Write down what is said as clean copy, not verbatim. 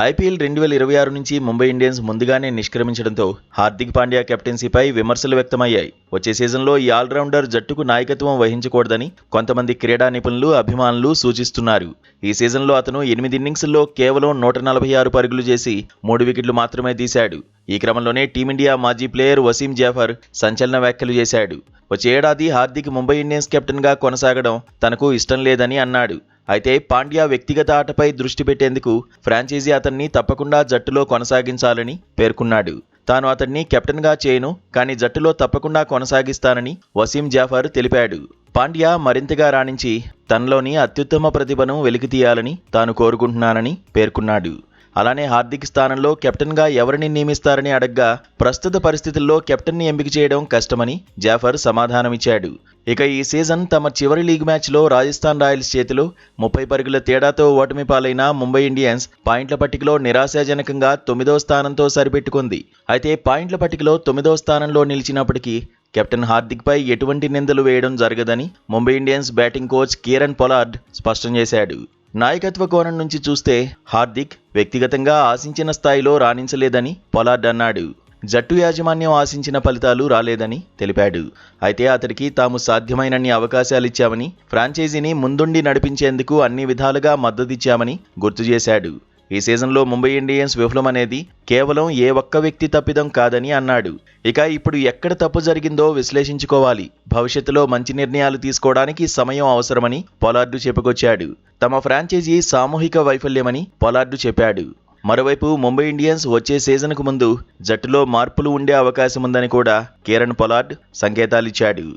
IPL 2026 నుంచి Mumbai Indians ముందుగానే నిష్క్రమించడంతో హార్దిక్ పాండ్యా కెప్టెన్సీపై విమర్శలు వ్యక్తమయ్యాయి. వచ్చే సీజన్లో ఈ ఆల్రౌండర్ జట్టుకు నాయకత్వం వహించకూడదని కొంతమంది క్రీడా నిపుణులు, అభిమానులు సూచిస్తున్నారు. ఈ సీజన్లో అతను 8 ఇన్నింగ్స్ల్లో కేవలం 146 పరుగులు చేసి 3 వికెట్లు మాత్రమే తీశాడు. ఈ క్రమంలోనే టీమిండియా మాజీ ప్లేయర్ వసీం జాఫర్ సంచలన వ్యాఖ్యలు చేశాడు. వచ్చే ఏడాది హార్దిక్ ముంబై ఇండియన్స్ కెప్టెన్గా కొనసాగడం తనకు ఇష్టం లేదని అన్నాడు. అయితే పాండ్యా వ్యక్తిగత ఆటపై దృష్టి పెట్టేందుకు ఫ్రాంచైజీ అతన్ని తప్పకుండా జట్టులో కొనసాగించాలని పేర్కొన్నాడు. తాను అతన్ని కెప్టెన్గా చేయను, కానీ జట్టులో తప్పకుండా కొనసాగిస్తానని వసీం జాఫర్ తెలిపాడు. పాండ్యా మరింతగా రాణించి తనలోని అత్యుత్తమ ప్రతిభను వెలికితీయాలని తాను కోరుకుంటున్నానని పేర్కొన్నాడు. అలానే హార్దిక్ స్థానంలో కెప్టెన్గా ఎవరిని నియమిస్తారని అడగ్గా ప్రస్తుత పరిస్థితుల్లో కెప్టెన్ని ఎంపిక చేయడం కష్టమని జాఫర్ సమాధానమిచ్చాడు. ఇక ఈ సీజన్ తమ చివరి లీగ్ మ్యాచ్లో రాజస్థాన్ రాయల్స్ చేతిలో 30 పరుగుల తేడాతో ఓటమి పాలైన ముంబై ఇండియన్స్ పాయింట్ల పట్టికలో నిరాశాజనకంగా 9వ స్థానంతో సరిపెట్టుకుంది. అయితే పాయింట్ల పట్టికలో 9వ స్థానంలో నిలిచినప్పటికీ కెప్టెన్ హార్దిక్పై ఎటువంటి నిందలు వేయడం జరగదని Mumbai Indians batting coach Kieron Pollard స్పష్టం చేశాడు. నాయకత్వ కోణం నుంచి చూస్తే హార్దిక్ వ్యక్తిగతంగా ఆశించిన స్థాయిలో రాణించలేదని పొలార్డ్ అన్నాడు. జట్టు యాజమాన్యం ఆశించిన ఫలితాలు రాలేదని తెలిపాడు. అయితే అతడికి తాము సాధ్యమైనన్ని అవకాశాలిచ్చామని, ఫ్రాంచైజీని ముందుండి నడిపించేందుకు అన్ని విధాలుగా మద్దతిచ్చామని గుర్తు చేశాడు. ఈ సీజన్లో ముంబై ఇండియన్స్ విఫలమనేది కేవలం ఏ ఒక్క వ్యక్తి తప్పిదం కాదని అన్నాడు. ఇక ఇప్పుడు ఎక్కడ తప్పు జరిగిందో విశ్లేషించుకోవాలి, భవిష్యత్తులో మంచి నిర్ణయాలు తీసుకోవడానికి సమయం అవసరమని పొలార్డ్ చెప్పుకొచ్చాడు. తమ ఫ్రాంచైజీ సామూహిక వైఫల్యమని పొలార్డ్ చెప్పాడు. మరోవైపు ముంబై ఇండియన్స్ వచ్చే సీజన్కు ముందు జట్టులో మార్పులు ఉండే అవకాశం ఉందని కూడా కీరన్ పొలార్డ్ సంకేతాలిచ్చాడు.